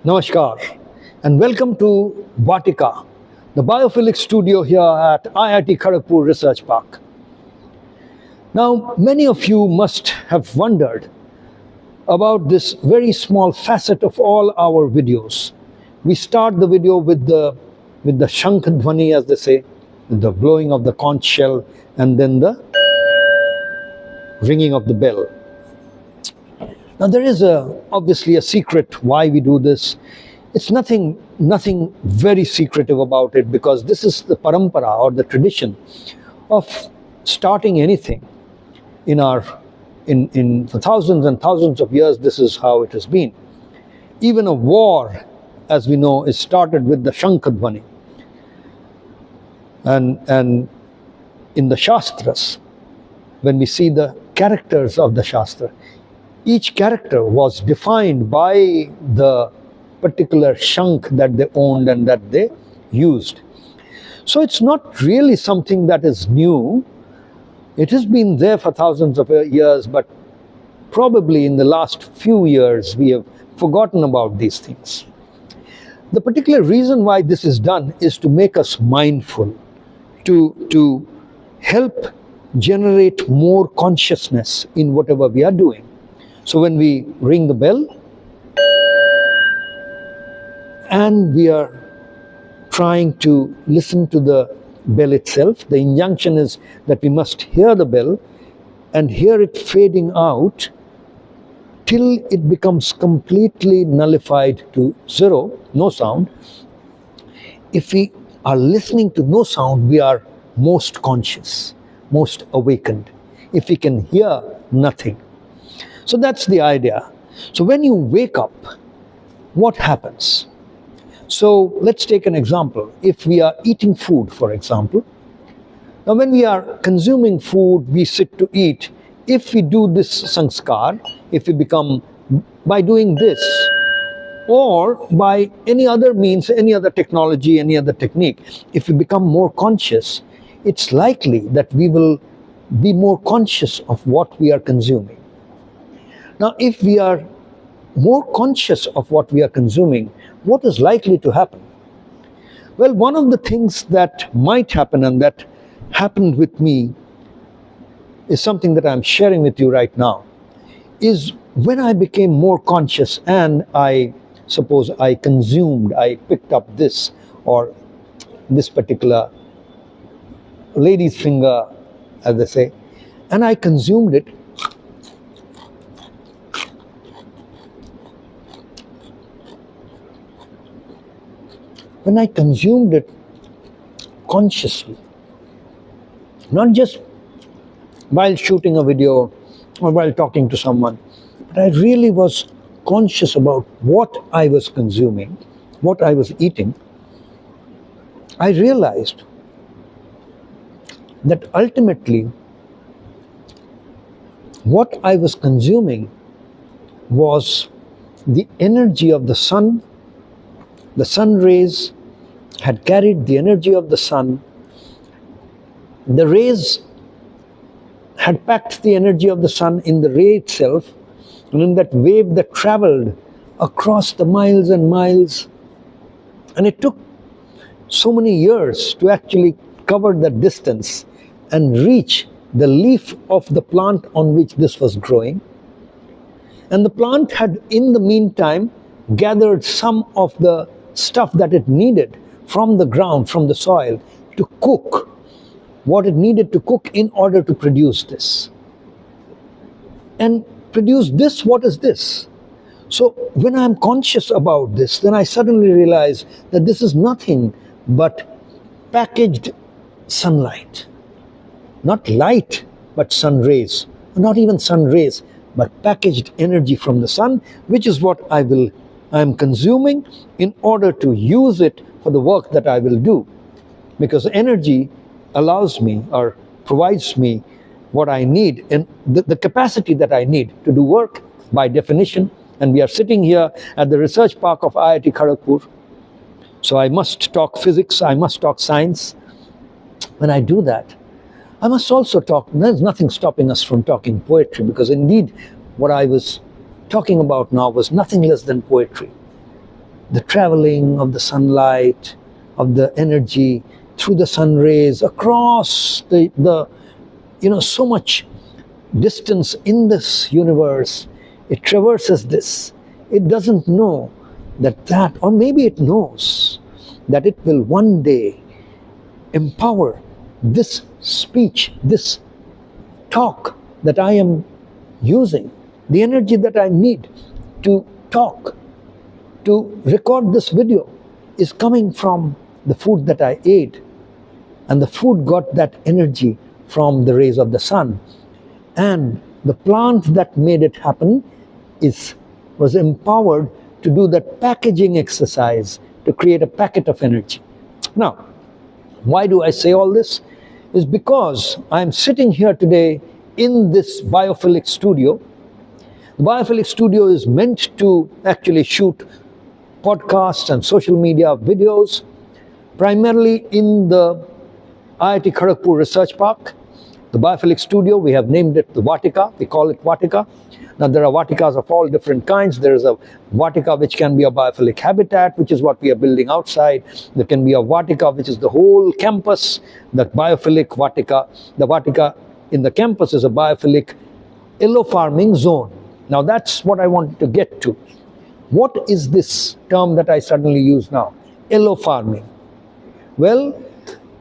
Namaskar and welcome to Vatika, the Biophilic studio here at IIT Kharagpur Research Park. Now, many of you must have wondered about this very small facet of all our videos. We start the video with the shankh dhvani, as they say, with the blowing of the conch shell, and then the ringing of the bell. Now there is obviously a secret why we do this. It's nothing very secretive about it, because this is the parampara or the tradition of starting anything for thousands and thousands of years. This is how it has been. Even a war, as we know, is started with the shankh dhvani. And in the Shastras, when we see the characters of the Shastra, each character was defined by the particular shankh that they owned and that they used. So it's not really something that is new. It has been there for thousands of years, but probably in the last few years we have forgotten about these things. The particular reason why this is done is to make us mindful, to help generate more consciousness in whatever we are doing. So when we ring the bell and we are trying to listen to the bell itself, the injunction is that we must hear the bell and hear it fading out till it becomes completely nullified to zero, no sound. If we are listening to no sound, we are most conscious, most awakened. If we can hear nothing. So that's the idea. So when you wake up, what happens? So let's take an example. If we are eating food, for example, now when we are consuming food, we sit to eat. If we do this sanskar, if we become, by doing this, or by any other means, any other technology, any other technique, if we become more conscious, it's likely that we will be more conscious of what we are consuming. Now, if we are more conscious of what we are consuming, what is likely to happen? Well, one of the things that might happen, and that happened with me, is something that I'm sharing with you right now, is when I became more conscious and I picked up this or this particular lady's finger, as they say, and I consumed it. When I consumed it consciously, not just while shooting a video or while talking to someone, but I really was conscious about what I was consuming, what I was eating, I realized that ultimately what I was consuming was the energy of the sun. The sun rays had carried the energy of the sun. The rays had packed the energy of the sun in the ray itself, and in that wave that traveled across the miles and miles. And it took so many years to actually cover that distance and reach the leaf of the plant on which this was growing. And the plant had, in the meantime, gathered some of the stuff that it needed from the ground, from the soil, to cook what it needed to cook in order to produce this. And produce this, what is this? So when I'm conscious about this, then I suddenly realize that this is nothing but packaged sunlight. Not light, but sun rays. Not even sun rays, but packaged energy from the sun, which is what I am consuming in order to use it for the work that I will do. Because energy allows me or provides me what I need and the capacity that I need to do work by definition. And we are sitting here at the research park of IIT Kharagpur. So I must talk physics, I must talk science. When I do that, I must also talk, there's nothing stopping us from talking poetry, because indeed what I was talking about now was nothing less than poetry. the traveling of the sunlight, of the energy through the sun rays across the so much distance in this universe. It traverses this. It doesn't know that, or maybe it knows that it will one day empower this speech, this talk that I am using, the energy that I need to talk, to record this video is coming from the food that I ate. And the food got that energy from the rays of the sun. And the plant that made it happen was empowered to do that packaging exercise to create a packet of energy. Now, why do I say all this? Is because I'm sitting here today in this Biophilic studio. The Biophilic studio is meant to actually shoot podcasts and social media videos, primarily in the IIT Kharagpur Research Park. The Biophilic studio, we have named it the Vatika. We call it Vatika. Now there are Vatikas of all different kinds. There is a Vatika which can be a biophilic habitat, which is what we are building outside. There can be a Vatika which is the whole campus, the biophilic Vatika. The Vatika in the campus is a biophilic yellow farming zone. Now that's what I wanted to get to. What is this term that I suddenly use now? Yellow farming. Well,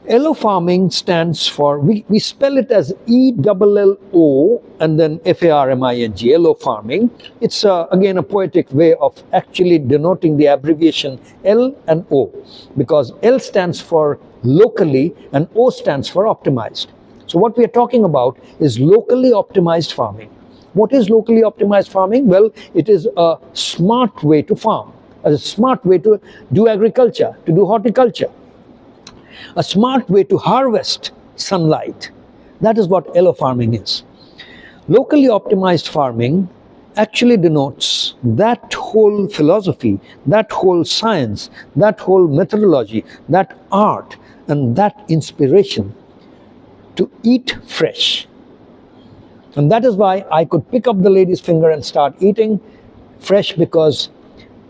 yellow farming stands for, we spell it as ELLO and then FARMING, yellow farming. It's again a poetic way of actually denoting the abbreviation L and O, because L stands for locally and O stands for optimized. So what we are talking about is locally optimized farming. What is locally optimized farming? Well, it is a smart way to farm, a smart way to do agriculture, to do horticulture. A smart way to harvest sunlight. That is what yellow farming is. Locally optimized farming actually denotes that whole philosophy, that whole science, that whole methodology, that art, and that inspiration to eat fresh. And that is why I could pick up the lady's finger and start eating fresh, because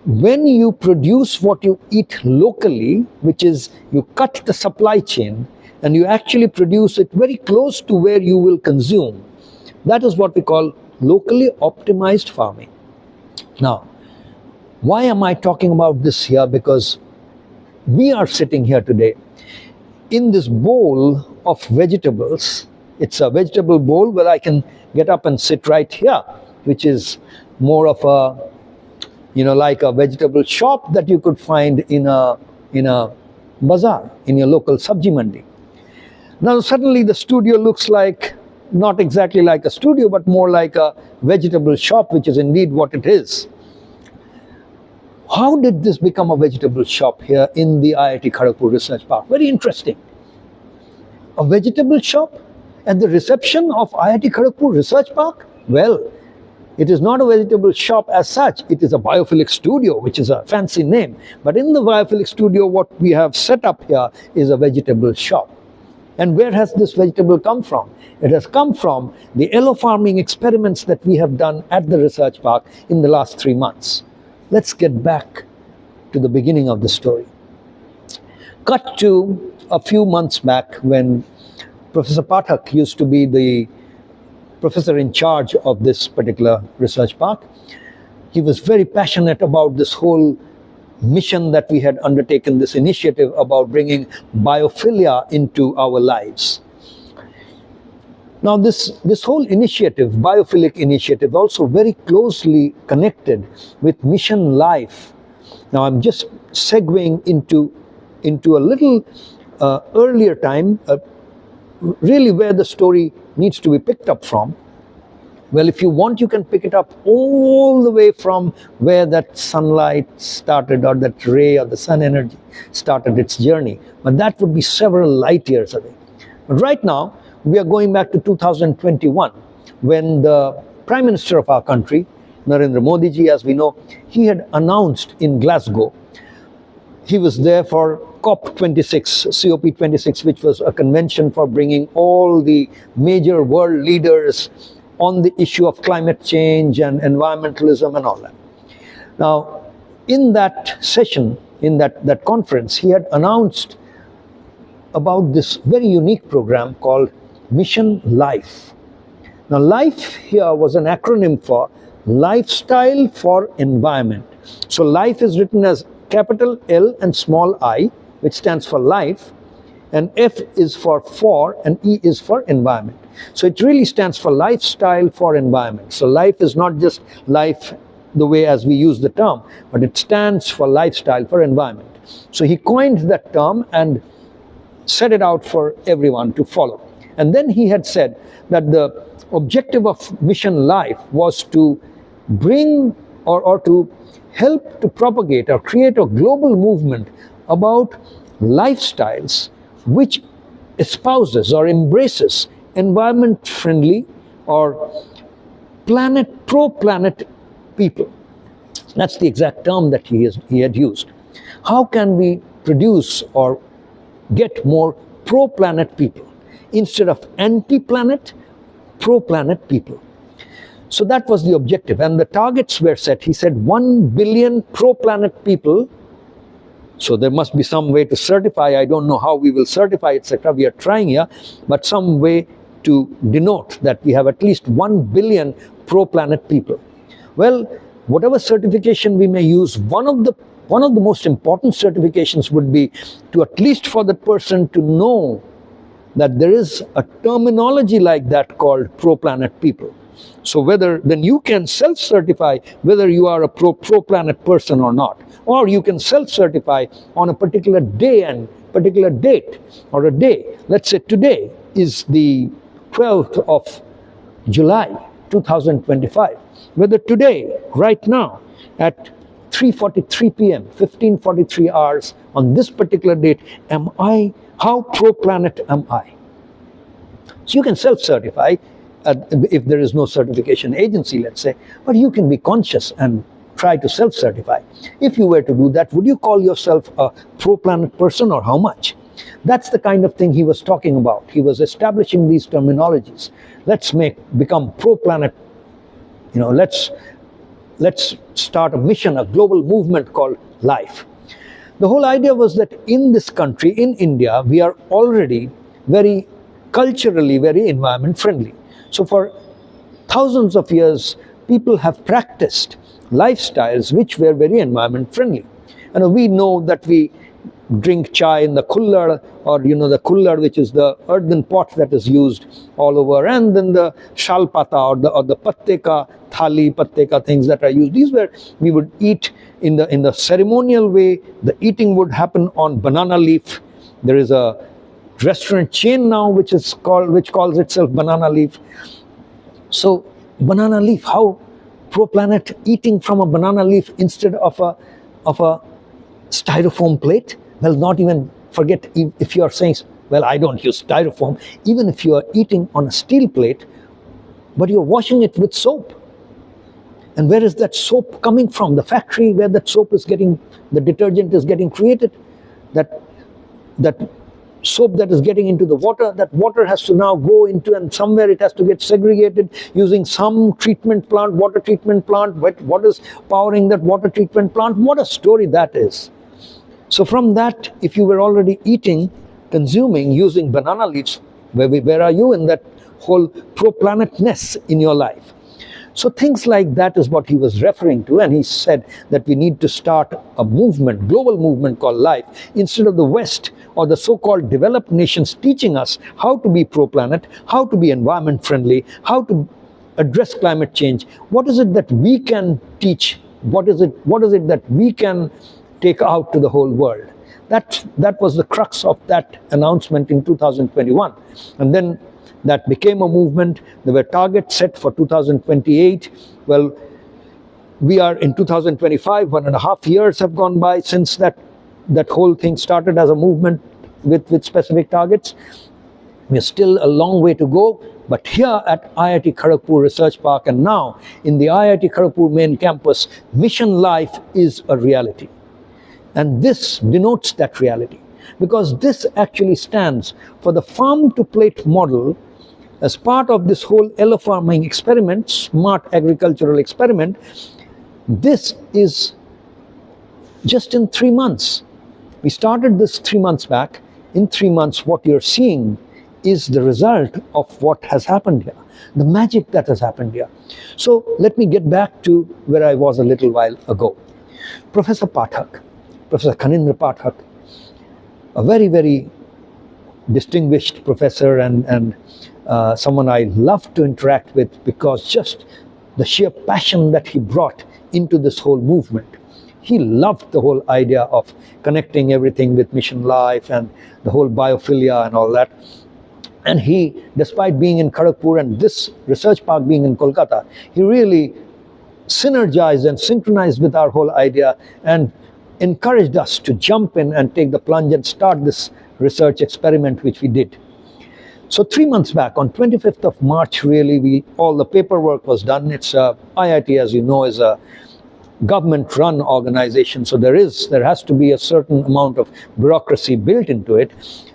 when you produce what you eat locally, which is you cut the supply chain and you actually produce it very close to where you will consume, that is what we call locally optimized farming. Now, why am I talking about this here? Because we are sitting here today in this bowl of vegetables. It's a vegetable bowl where I can get up and sit right here, which is more of a like a vegetable shop that you could find in a bazaar, in your local sabji mandi. Now suddenly the studio looks like, not exactly like a studio, but more like a vegetable shop, which is indeed what it is. How did this become a vegetable shop here in the IIT Kharagpur Research Park? Very interesting. A vegetable shop at the reception of IIT Kharagpur Research Park? Well, it is not a vegetable shop as such. It is a biophilic studio, which is a fancy name. But in the biophilic studio, what we have set up here is a vegetable shop. And where has this vegetable come from? It has come from the yellow farming experiments that we have done at the research park in the last 3 months. Let's get back to the beginning of the story. Cut to a few months back when Professor Pathak used to be the professor in charge of this particular research park. He was very passionate about this whole mission that we had undertaken, this initiative about bringing biophilia into our lives. Now this whole initiative, biophilic initiative, also very closely connected with mission LiFE. Now I'm just segueing into a little earlier time, really where the story needs to be picked up from. Well, if you want, you can pick it up all the way from where that sunlight started, or that ray or the sun energy started its journey. But that would be several light years away. But right now, we are going back to 2021, when the Prime Minister of our country, Narendra Modi ji, as we know, he had announced in Glasgow. He was there for COP26, COP26, which was a convention for bringing all the major world leaders on the issue of climate change and environmentalism and all that. Now, in that session, in that conference, he had announced about this very unique program called Mission LiFE. Now, LiFE here was an acronym for Lifestyle for Environment. So LiFE is written as capital L and small I, which stands for life, and F is for and E is for environment. So it really stands for Lifestyle for Environment. So life is not just life the way as we use the term, but it stands for Lifestyle for Environment. So he coined that term and set it out for everyone to follow. And then he had said that the objective of Mission LiFE was to bring or to help to propagate or create a global movement about lifestyles which espouses or embraces environment-friendly or pro-planet people. That's the exact term that he had used. How can we produce or get more pro-planet people instead of anti-planet, pro-planet people? So that was the objective, and the targets were set. He said 1 billion pro-planet people. So there must be some way to certify. I don't know how we will certify, etc. We are trying here, but some way to denote that we have at least 1 billion pro-planet people. Well, whatever certification we may use, one of the most important certifications would be to at least for that person to know that there is a terminology like that called pro-planet people. So then you can self-certify whether you are a pro-planet person or not, or you can self-certify on a particular day and particular date or a day. Let's say today is the 12th of July 2025. Whether today, right now, at 3:43 p.m., 15:43 hours on this particular date, how pro-planet am I? So you can self-certify if there is no certification agency, let's say, but you can be conscious and try to self-certify. If you were to do that, would you call yourself a pro-planet person, or how much? That's the kind of thing he was talking about. He was establishing these terminologies. Let's become pro-planet. Let's start a mission, a global movement called LiFE. The whole idea was that in this country, in India, we are already culturally very environment friendly. So for thousands of years, people have practiced lifestyles which were very environment friendly. And we know that we drink chai in the kullad, or the kullad, which is the earthen pot that is used all over, and then the shalpata or the patteka thali, patteka things that are used. We would eat in the ceremonial way. The eating would happen on banana leaf. There is a restaurant chain now which calls itself Banana Leaf. So banana leaf, how pro-planet eating from a banana leaf instead of a styrofoam plate? Well, not even forget if you are saying, well, I don't use styrofoam. Even if you are eating on a steel plate, but you're washing it with soap. And where is that soap coming from? The factory where that soap is the detergent is getting created. That soap that is getting into the water, that water has to now go into, and somewhere it has to get segregated using some water treatment plant. What is powering that water treatment plant? What a story that is. So from that, if you were already consuming using banana leaves, where are you in that whole pro-planetness in your life? So things like that is what he was referring to, and he said that we need to start a movement, global movement called LiFE, instead of the West or the so-called developed nations teaching us how to be pro-planet, how to be environment friendly, how to address climate change. What is it that we can teach? What is it that we can take out to the whole world? That was the crux of that announcement in 2021. And then that became a movement. There were targets set for 2028. Well, we are in 2025, 1.5 years have gone by since that whole thing started as a movement with specific targets. We're still a long way to go, but here at IIT Kharagpur Research Park, and now in the IIT Kharagpur main campus, Mission LiFE is a reality. And this denotes that reality, because this actually stands for the farm to plate model as part of this whole yellow farming experiment, smart agricultural experiment. This is just in 3 months. We started this 3 months back. In 3 months, what you're seeing is the result of what has happened here, the magic that has happened here. So let me get back to where I was a little while ago. Professor Pathak, Professor Khanindra Pathak, a very, very distinguished professor and someone I love to interact with, because just the sheer passion that he brought into this whole movement. He loved the whole idea of connecting everything with mission life and the whole biophilia and all that. And he, despite being in Kharagpur and this research park being in Kolkata, he really synergized and synchronized with our whole idea and encouraged us to jump in and take the plunge and start this research experiment, which we did. So 3 months back, on 25th of March, really, all the paperwork was done. It's IIT, as you know, is a government-run organization, so there has to be a certain amount of bureaucracy built into it,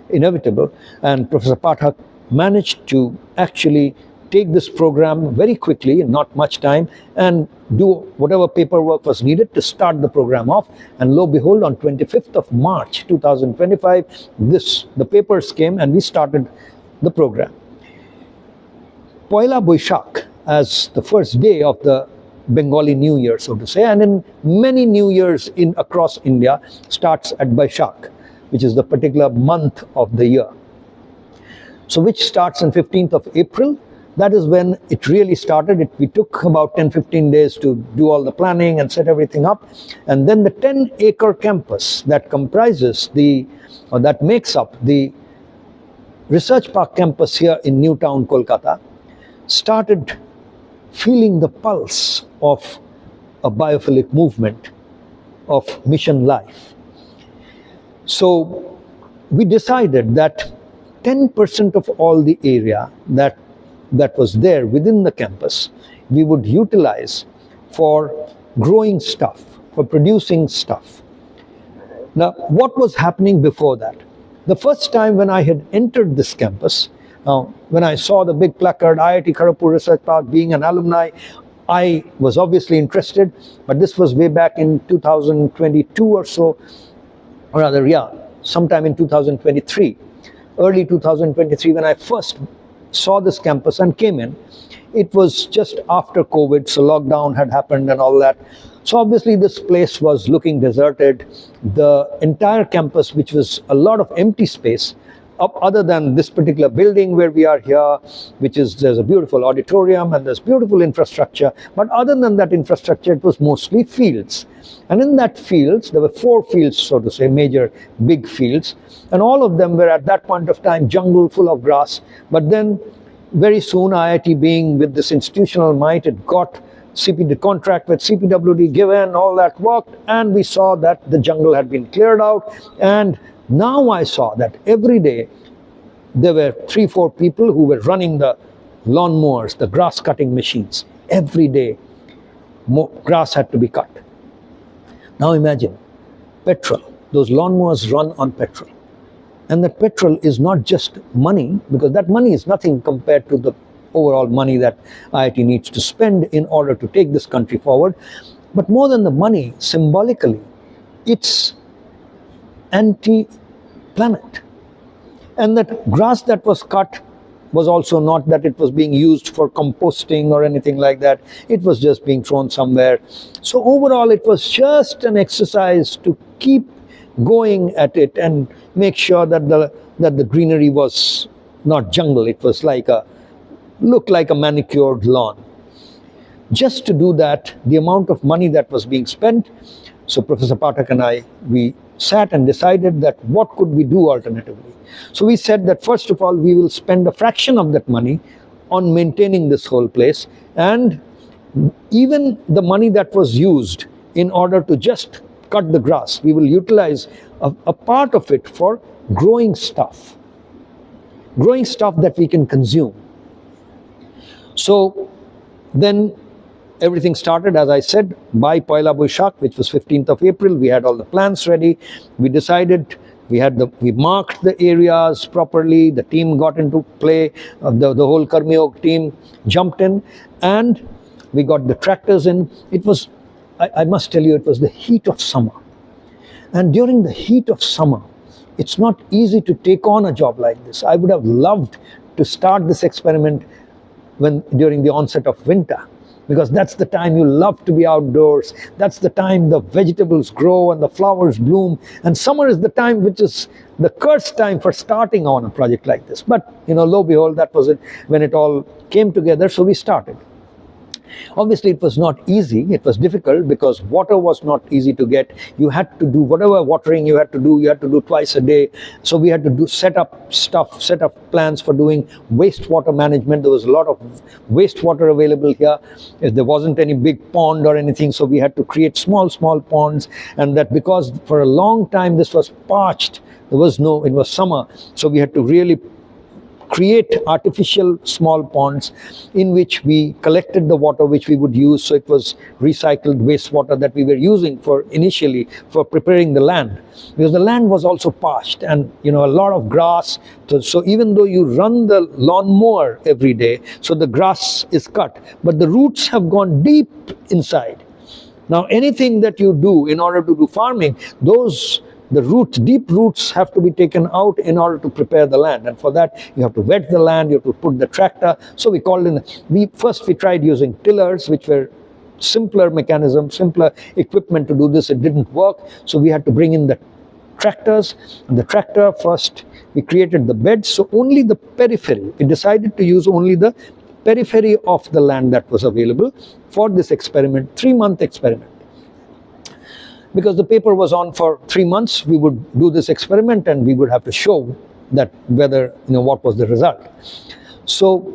inevitable. And Professor Pathak managed to actually take this program very quickly, in not much time, and do whatever paperwork was needed to start the program off. And lo and behold, on 25th of March 2025, the papers came and we started the program. Poila Boishakh as the first day of the Bengali New Year, so to say, and in many New Years across India starts at Baishakh, which is the particular month of the year. So which starts on 15th of April. That is when it really started. We took about 10-15 days to do all the planning and set everything up. And then the 10-acre campus that makes up the Research Park campus here in Newtown, Kolkata, started feeling the pulse of a biophilic movement of mission life. So we decided that 10% of all the area that was there within the campus, we would utilize for growing stuff, for producing stuff. Now, what was happening before that? The first time when I had entered this campus, when I saw the big placard, IIT Kharagpur Research Park, being an alumni, I was obviously interested, but this was way back in 2022 or so, or rather, sometime in 2023, early 2023, when I first saw this campus and came in. It was just after COVID, so lockdown had happened and all that. So obviously this place was looking deserted. The entire campus, which was a lot of empty space, other than this particular building where we are here, there's a beautiful auditorium and there's beautiful infrastructure. But other than that infrastructure, it was mostly fields. And in that fields, there were 4 fields, so to say, major big fields. And all of them were at that point of time jungle full of grass. But then very soon, IIT being with this institutional might, it got the contract with CPWD given, all that worked, and we saw that the jungle had been cleared out. And now I saw that every day there were 3-4 people who were running the lawnmowers, the grass cutting machines. Every day grass had to be cut. Now imagine, petrol. Those lawnmowers run on petrol. And that petrol is not just money, because that money is nothing compared to the overall money that IIT needs to spend in order to take this country forward. But more than the money, symbolically, it's anti-planet. And that grass that was cut was also not that it was being used for composting or anything like that. It was just being thrown somewhere. So overall, it was just an exercise to keep going at it and make sure that the greenery was not jungle. It was looked like a manicured lawn. Just to do that, the amount of money that was being spent, so Professor Pathak and I, we sat and decided that what could we do alternatively. So we said that first of all, we will spend a fraction of that money on maintaining this whole place, and even the money that was used in order to just cut the grass, we will utilize a part of it for growing stuff that we can consume. So then everything started, as I said, by Poila Boishakh, which was 15th of April. We had all the plans ready. We decided, we marked the areas properly. The team got into play. The whole Karmiyog team jumped in, and we got the tractors in. It was, I must tell you, it was the heat of summer. And during the heat of summer, it's not easy to take on a job like this. I would have loved to start this experiment during the onset of winter, because that's the time you love to be outdoors. That's the time the vegetables grow and the flowers bloom. And summer is the time which is the cursed time for starting on a project like this. But, lo and behold, that was it when it all came together. So we started. Obviously, it was not easy. It was difficult because water was not easy to get. You had to do whatever watering you had to do twice a day. So we had to set up plans for doing wastewater management. There was a lot of wastewater available here. There wasn't any big pond or anything, so we had to create small ponds. And that because for a long time this was parched, it was summer, so we had to really create artificial small ponds in which we collected the water which we would use. So it was recycled wastewater that we were using initially for preparing the land, because the land was also parched and a lot of grass. So even though you run the lawnmower every day, so the grass is cut, but the roots have gone deep inside. Now anything that you do in order to do farming, the deep roots have to be taken out in order to prepare the land. And for that, you have to wet the land, you have to put the tractor. So we tried using tillers, which were simpler mechanism, simpler equipment to do this. It didn't work. So we had to bring in the tractors. And the tractor first, we created the beds. So only the periphery, we decided to use only the periphery of the land that was available for this experiment, 3-month experiment. Because the paper was on for 3 months, we would do this experiment and we would have to show that what was the result. So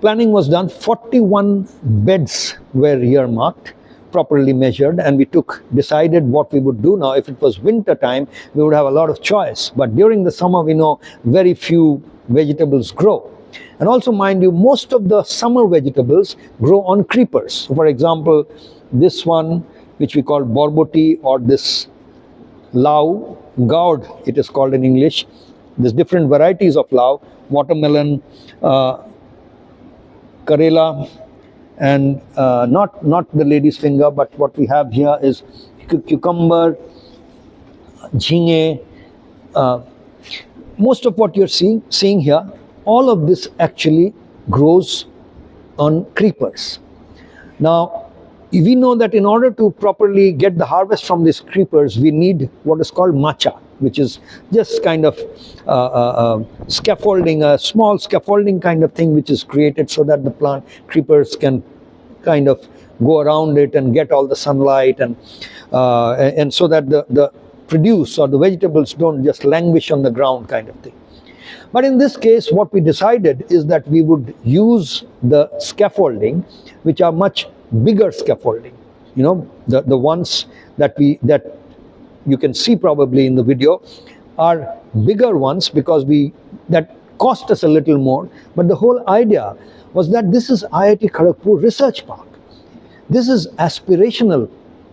planning was done. 41 beds were earmarked, properly measured, and we decided what we would do. Now, if it was winter time, we would have a lot of choice. But during the summer, we know very few vegetables grow. And also, mind you, most of the summer vegetables grow on creepers. So for example, this one, which we call borboti, or this lau, gourd it is called in English. There's different varieties of lau, watermelon, karela, and not the lady's finger, but what we have here is cucumber, jhinge. Most of what you're seeing here, all of this actually grows on creepers. Now, we know that in order to properly get the harvest from these creepers, we need what is called macha, which is just kind of scaffolding, a small scaffolding kind of thing which is created so that the creepers can kind of go around it and get all the sunlight, and so that the produce or the vegetables don't just languish on the ground kind of thing. But in this case, what we decided is that we would use the scaffolding, which are much bigger scaffolding, the ones that you can see probably in the video are bigger ones, because that cost us a little more. But the whole idea was that this is IIT Kharagpur Research Park. This is aspirational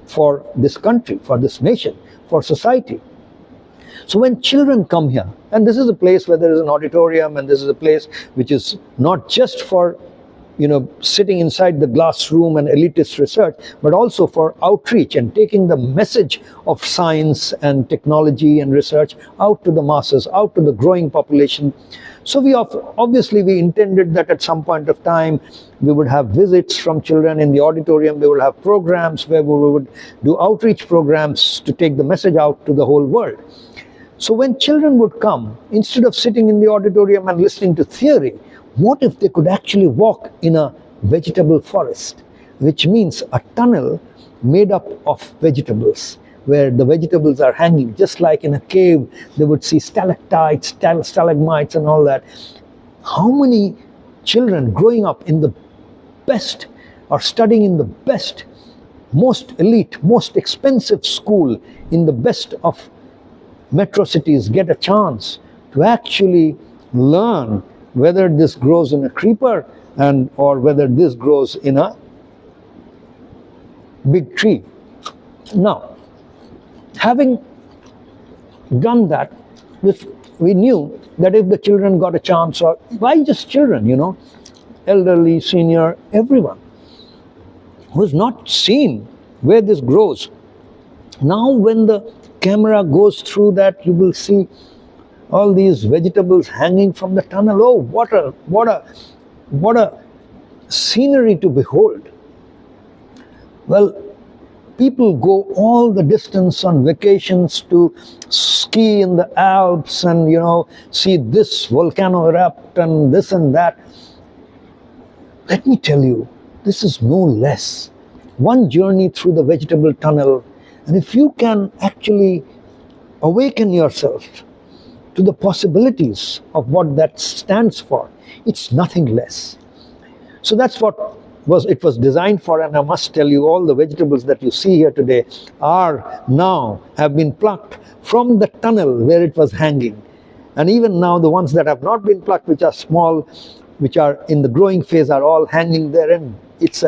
for this country, for this nation, for society. So when children come here, and this is a place where there is an auditorium, and this is a place which is not just for sitting inside the glass room and elitist research, but also for outreach and taking the message of science and technology and research out to the masses, out to the growing population. So we intended that at some point of time we would have visits from children in the auditorium. We would have programs where we would do outreach programs to take the message out to the whole world. So when children would come, instead of sitting in the auditorium and listening to theory, what if they could actually walk in a vegetable forest, which means a tunnel made up of vegetables, where the vegetables are hanging, just like in a cave. They would see stalactites, stalagmites and all that. How many children growing up in the best, or studying in the best, most elite, most expensive school in the best of metro cities get a chance to actually learn whether this grows in a creeper or whether this grows in a big tree. Now, having done that, we knew that if the children got a chance, or why just children, elderly, senior, everyone who's not seen where this grows. Now when the camera goes through that, you will see all these vegetables hanging from the tunnel. Oh, what a scenery to behold. Well, people go all the distance on vacations to ski in the Alps and, see this volcano erupt and this and that. Let me tell you, this is no less. One journey through the vegetable tunnel, and if you can actually awaken yourself to the possibilities of what that stands for, it's nothing less. So that's what it was designed for, and I must tell you, all the vegetables that you see here today have been plucked from the tunnel where it was hanging. And even now the ones that have not been plucked, which are small, which are in the growing phase, are all hanging there, and it's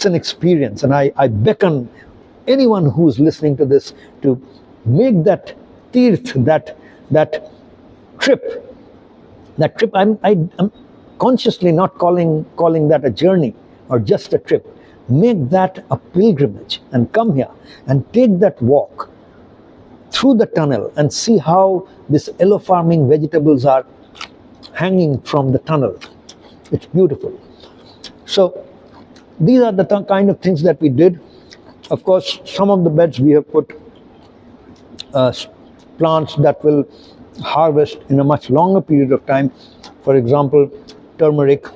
an experience. And I beckon anyone who's listening to this to make that tirth, that trip. I'm consciously not calling that a journey or just a trip. Make that a pilgrimage and come here and take that walk through the tunnel and see how these yellow farming vegetables are hanging from the tunnel. It's beautiful. So these are the kind of things that we did. Of course, some of the beds we have put plants that will harvest in a much longer period of time. For example, turmeric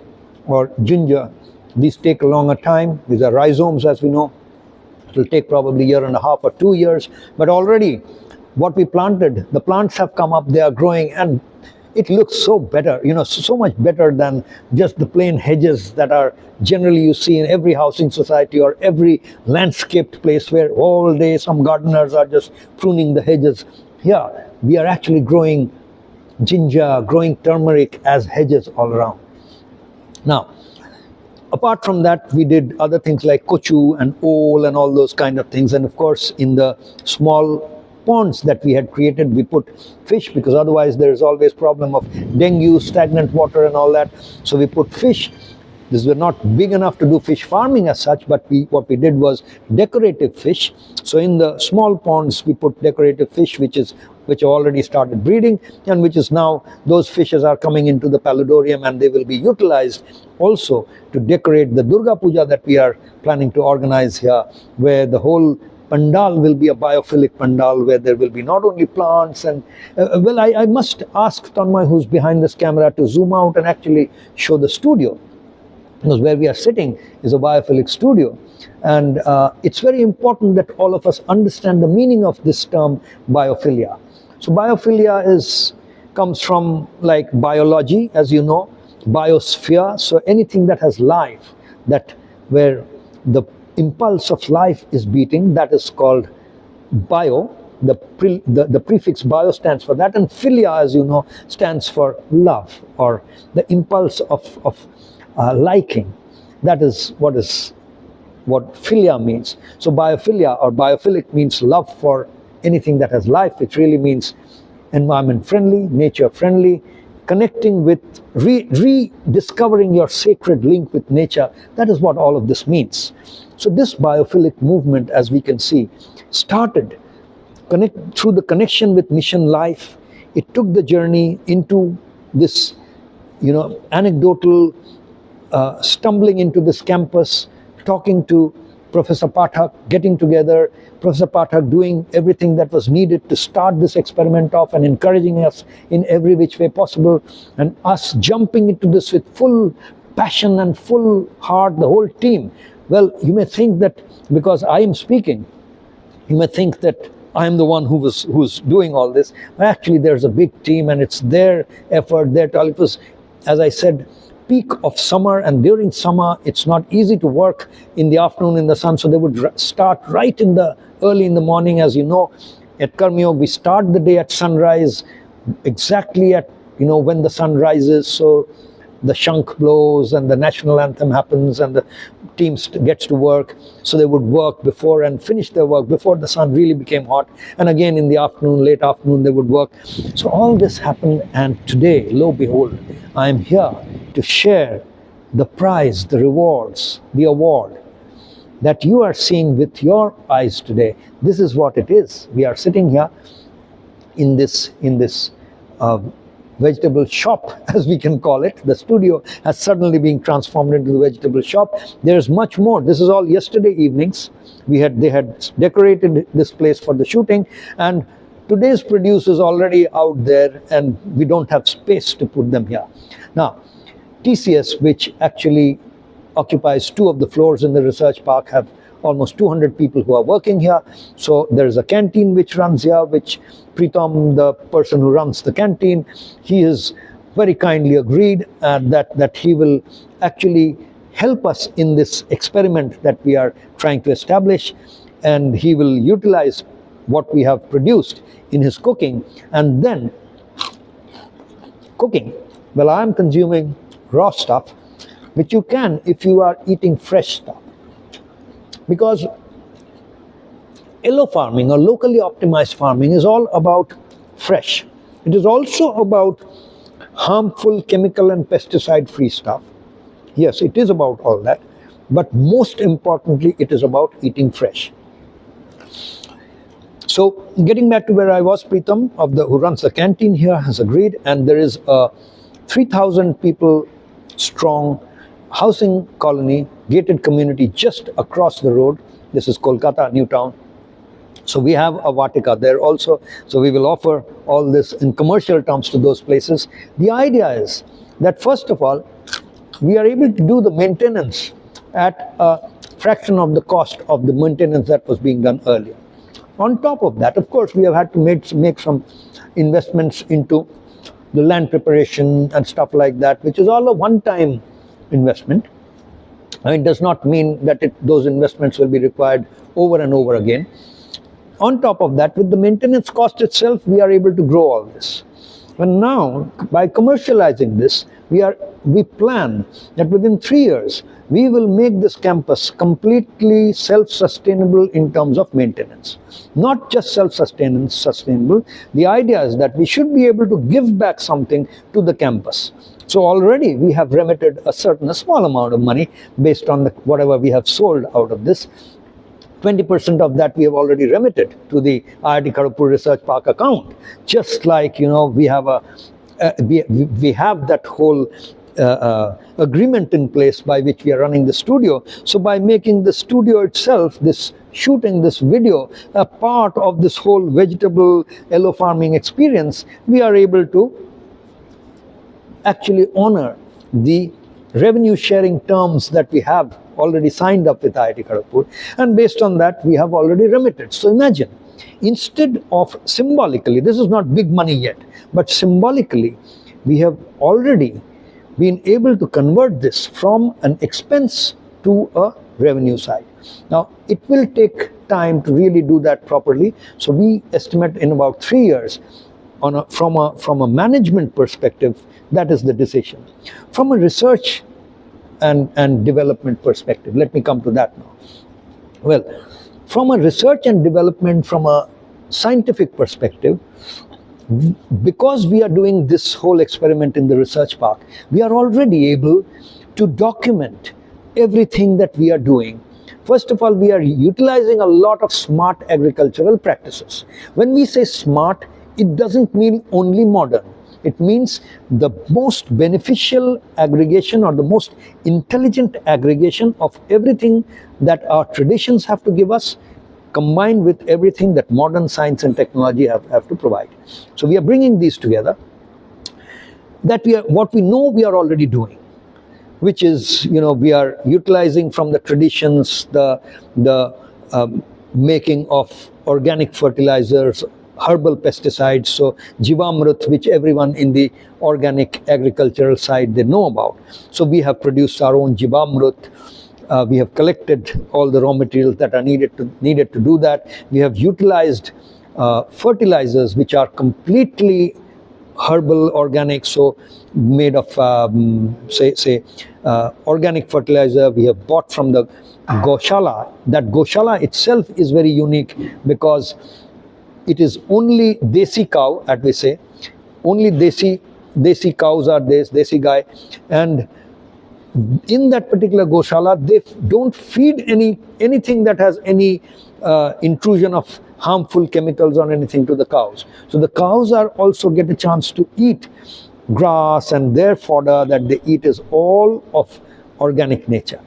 or ginger. These take a longer time. These are rhizomes, as we know. It will take probably a year and a half or 2 years. But already what we planted, the plants have come up, they are growing, and it looks so better, so much better than just the plain hedges that are generally you see in every housing society or every landscaped place where all day some gardeners are just pruning the hedges. Here, we are actually growing ginger, growing turmeric as hedges all around. Now, apart from that, we did other things like kochu and ole and all those kind of things. And of course, in the small ponds that we had created, we put fish, because otherwise there is always problem of dengue, stagnant water and all that. So we put fish. These were not big enough to do fish farming as such, but what we did was decorative fish. So in the small ponds, we put decorative fish, which already started breeding, and which is now, those fishes are coming into the paludorium, and they will be utilized also to decorate the Durga Puja that we are planning to organize here, where the whole pandal will be a biophilic pandal, where there will be not only plants and I must ask Tanmay, who's behind this camera, to zoom out and actually show the studio, because where we are sitting is a biophilic studio. And it's very important that all of us understand the meaning of this term biophilia. So biophilia comes from like biology, as you know, biosphere. So anything that has life, where the impulse of life is beating, that is called bio. The prefix bio stands for that, and philia, as you know, stands for love, or the impulse of liking. That is what philia means. So biophilia or biophilic means love for anything that has life. It really means environment friendly, nature friendly, connecting with, rediscovering your sacred link with nature. That is what all of this means. So this biophilic movement, as we can see, started through the connection with mission life. It took the journey into this, anecdotal stumbling into this campus, talking to Professor Pathak, getting together, Professor Pathak doing everything that was needed to start this experiment off and encouraging us in every which way possible, and us jumping into this with full passion and full heart, the whole team. Well, you may think that because I am speaking, you may think that I am the one who's doing all this, but actually there's a big team, and it's their effort, their talent. It was, as I said, peak of summer, and during summer it's not easy to work in the afternoon in the sun, so they would start right early in the morning. As you know, at Karmyog we start the day at sunrise, exactly at when the sun rises. So the shankh blows and the national anthem happens and the team gets to work. So they would work before and finish their work before the sun really became hot, and again in the afternoon, late afternoon, they would work. So all this happened, and today, lo behold, I am here to share the prize, the rewards, the award that you are seeing with your eyes today, this is what it is. We are sitting here in this vegetable shop, as we can call it. The studio has suddenly been transformed into the vegetable shop. There's much more. This is all yesterday evenings. They had decorated this place for the shooting, and today's produce is already out there, and we don't have space to put them here. Now, TCS, which actually occupies 2 of the floors in the research park, have almost 200 people who are working here. So there's a canteen which runs here, which Pritam, the person who runs the canteen, he has very kindly agreed that he will actually help us in this experiment that we are trying to establish, and he will utilize what we have produced in his cooking. And then cooking, well, I am consuming raw stuff, which you can if you are eating fresh stuff. Because LO farming, or locally optimized farming, is all about fresh. It is also about harmful chemical and pesticide free stuff. Yes, it is about all that, but most importantly, it is about eating fresh. So getting back to where I was, Pritam, who runs the canteen here, has agreed, and there is a 3,000 people strong housing colony, gated community just across the road. This is Kolkata, New Town. So we have a Vatika there also. So we will offer all this in commercial terms to those places. The idea is that, first of all, we are able to do the maintenance at a fraction of the cost of the maintenance that was being done earlier. On top of that, of course, we have had to make some investments into the land preparation and stuff like that, which is all a one-time investment. It does not mean that those investments will be required over and over again. On top of that, with the maintenance cost itself, we are able to grow all this. And now, by commercializing this, we plan that within 3 years, we will make this campus completely self-sustainable in terms of maintenance. Not just sustainable, the idea is that we should be able to give back something to the campus. So already we have remitted a small amount of money based on whatever we have sold out of this. 20% of that we have already remitted to the IIT Kharagpur Research Park account. Just like, we have we have that whole agreement in place by which we are running the studio. So by making the studio itself, shooting this video, a part of this whole vegetable LO farming experience, we are able to actually honor the revenue sharing terms that we have already signed up with IIT Kharagpur, and based on that we have already remitted. So imagine, instead of symbolically, this is not big money yet, but symbolically we have already been able to convert this from an expense to a revenue side. Now it will take time to really do that properly, so we estimate in about 3 years. From a management perspective, that is the decision. From a research and development perspective, let me come to that now. Well, from a research and development, from a scientific perspective, because we are doing this whole experiment in the research park, we are already able to document everything that we are doing. First of all, we are utilizing a lot of smart agricultural practices. When we say smart, it doesn't mean only modern. It means the most beneficial aggregation, or the most intelligent aggregation of everything that our traditions have to give us, combined with everything that modern science and technology have to provide. So we are bringing these together. What we know we are already doing, which is, we are utilizing from the traditions, the making of organic fertilizers, herbal pesticides, so Jivamrut, which everyone in the organic agricultural side, they know about. So we have produced our own Jivamrut. We have collected all the raw materials that are needed to do that. We have utilized fertilizers which are completely herbal, organic, so made of organic fertilizer we have bought from the Goshala. That Goshala itself is very unique because it is only desi cow, as we say, only desi cows are this, desi guy, and in that particular goshala, they don't feed anything that has any intrusion of harmful chemicals or anything to the cows. So the cows are also get a chance to eat grass, and their fodder that they eat is all of organic nature.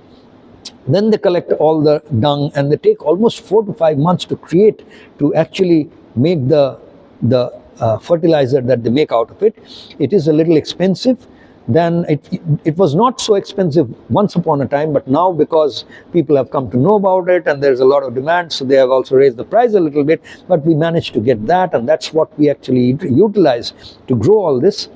Then they collect all the dung, and they take almost 4 to 5 months to actually make the fertilizer that they make out of it. It is a little expensive. Then it was not so expensive once upon a time, but now because people have come to know about it and there's a lot of demand, so they have also raised the price a little bit, but we managed to get that, and that's what we actually utilize to grow all this.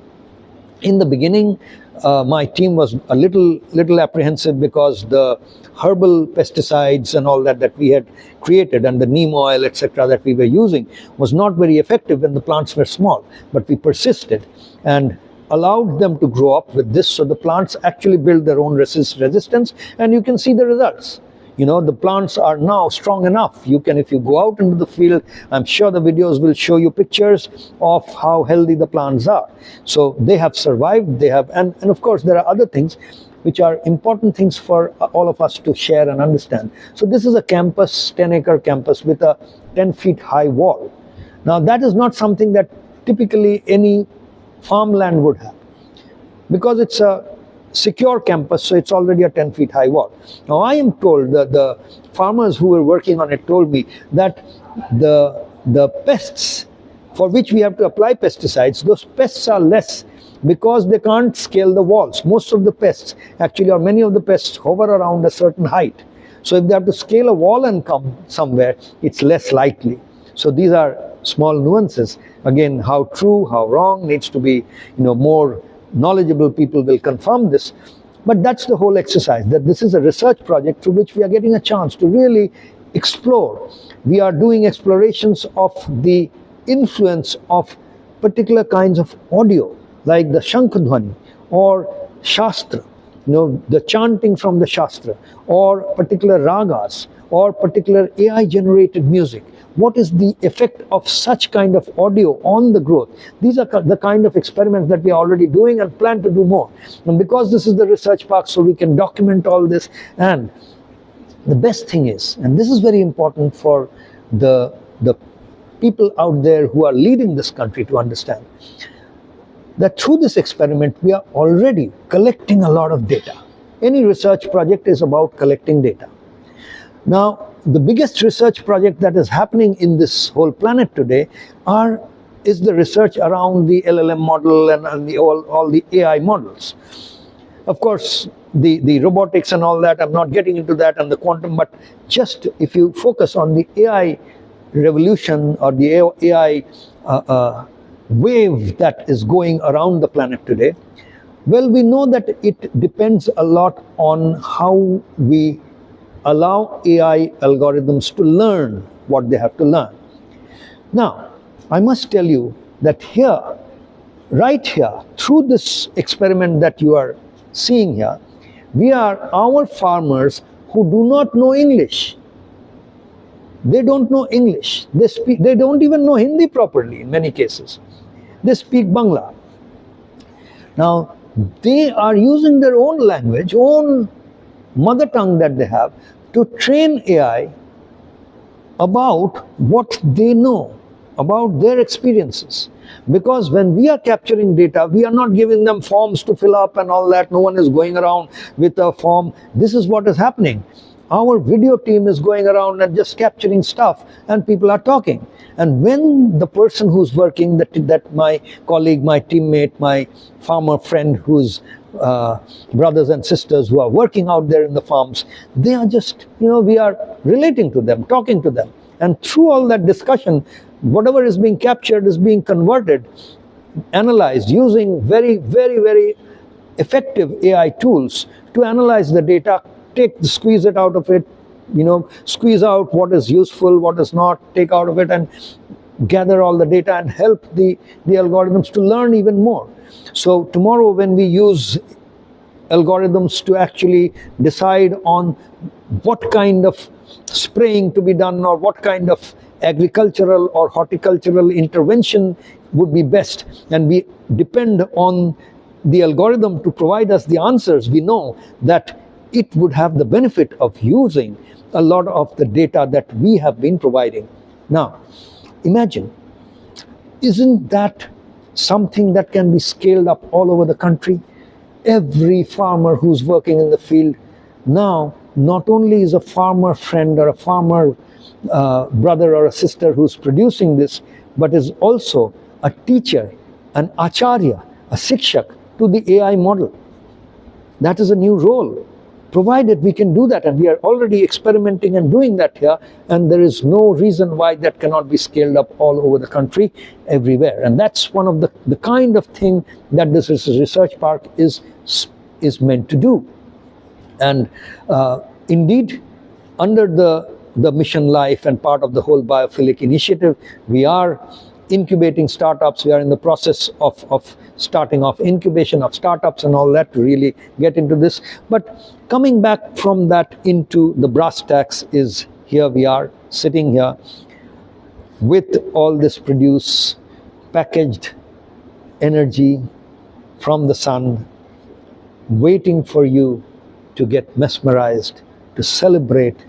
In the beginning, my team was a little apprehensive because the herbal pesticides and all that we had created, and the neem oil, etc., that we were using was not very effective when the plants were small. But we persisted and allowed them to grow up with this, so the plants actually build their own resistance, and you can see the results. You know, the plants are now strong enough. You can, if you go out into the field, I'm sure the videos will show you pictures of how healthy the plants are. So they have survived, they have, and of course there are other things which are important things for all of us to share and understand. So this is a campus, 10-acre campus with a 10 feet high wall. Now that is not something that typically any farmland would have, because it's a secure campus, so it's already a 10 feet high wall. Now I am told that the farmers who were working on it told me that the pests for which we have to apply pesticides, those pests are less because they can't scale the walls. Most of the pests actually, or many of the pests, hover around a certain height. So if they have to scale a wall and come somewhere, it's less likely. So these are small nuances. Again, how true, how wrong needs to be, more knowledgeable people will confirm this. But that's the whole exercise, that this is a research project through which we are getting a chance to really explore. We are doing explorations of the influence of particular kinds of audio, like the shankh dhwani or shastra, the chanting from the shastra, or particular ragas, or particular AI generated music. What is the effect of such kind of audio on the growth? These are the kind of experiments that we are already doing and plan to do more. And because this is the research park, so we can document all this. And the best thing is, and this is very important for the people out there who are leading this country to understand, that through this experiment we are already collecting a lot of data. Any research project is about collecting data. Now, the biggest research project that is happening in this whole planet today is the research around the LLM model and all the AI models. Of course, the robotics and all that, I'm not getting into that, and the quantum, but just if you focus on the AI revolution or the AI wave that is going around the planet today, well, we know that it depends a lot on how we allow AI algorithms to learn what they have to learn. Now, I must tell you that here, right here, through this experiment that you are seeing here, our farmers who do not know English. They don't know English. They don't even know Hindi properly in many cases. They speak Bangla. Now, they are using their own language, own mother tongue that they have, to train AI about what they know, about their experiences. Because when we are capturing data, we are not giving them forms to fill up and all that. No one is going around with a form. This is what is happening. Our video team is going around and just capturing stuff, and people are talking. And when the person who's working, that my colleague, my teammate, my farmer friend who's brothers and sisters who are working out there in the farms, they are just, we are relating to them, talking to them. And through all that discussion, whatever is being captured is being converted, analyzed using very, very, very effective AI tools to analyze the data, squeeze it out of it, squeeze out what is useful, what is not, take out of it, and gather all the data and help the algorithms to learn even more. So tomorrow when we use algorithms to actually decide on what kind of spraying to be done, or what kind of agricultural or horticultural intervention would be best, and we depend on the algorithm to provide us the answers, we know that it would have the benefit of using a lot of the data that we have been providing. Now, imagine, isn't that something that can be scaled up all over the country? Every farmer who's working in the field now not only is a farmer friend or a farmer brother or a sister who's producing this, but is also a teacher, an acharya, a shikshak to the AI model. That is a new role, provided we can do that, and we are already experimenting and doing that here, and there is no reason why that cannot be scaled up all over the country, everywhere. And that's one of the kind of thing that this research park is meant to do. And indeed, under the mission LiFE and part of the whole Biophilic initiative, we are incubating startups. We are in the process of starting off incubation of startups and all that to really get into this. But coming back from that into the brass tacks is, here we are sitting here with all this produce, packaged energy from the sun, waiting for you to get mesmerized, to celebrate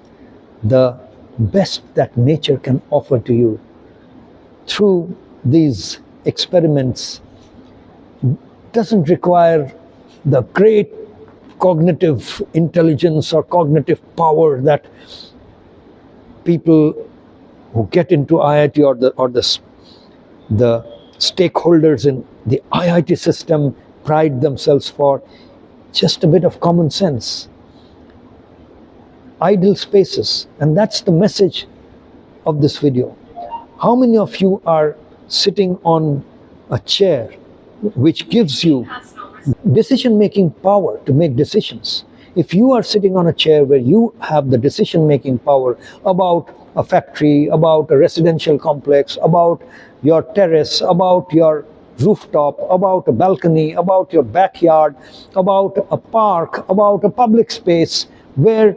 the best that nature can offer to you through these experiments. Doesn't require the great cognitive intelligence or cognitive power that people who get into IIT or the stakeholders in the IIT system pride themselves for. Just a bit of common sense, idle spaces, and that's the message of this video. How many of you are sitting on a chair which gives you decision-making power to make decisions? If you are sitting on a chair where you have the decision-making power about a factory, about a residential complex, about your terrace, about your rooftop, about a balcony, about your backyard, about a park, about a public space where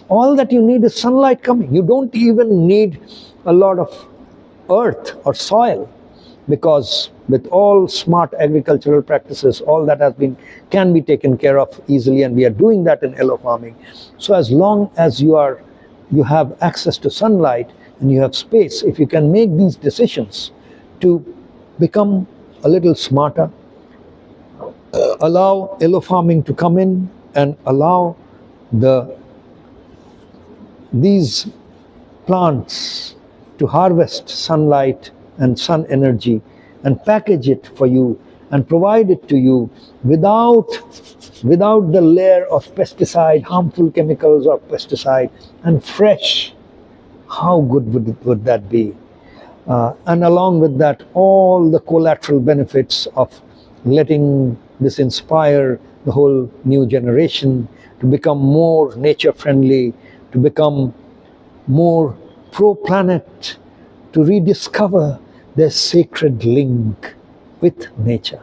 all that you need is sunlight coming. You don't even need a lot of earth or soil, because with all smart agricultural practices, all that can be taken care of easily, and we are doing that in yellow farming. So as long as you have access to sunlight and you have space, if you can make these decisions to become a little smarter, allow yellow farming to come in and allow these plants to harvest sunlight and sun energy and package it for you and provide it to you without the layer of pesticide, harmful chemicals or pesticide, and fresh, how good would that be? And along with that, all the collateral benefits of letting this inspire the whole new generation to become more nature friendly, to become more pro-planet, to rediscover their sacred link with nature.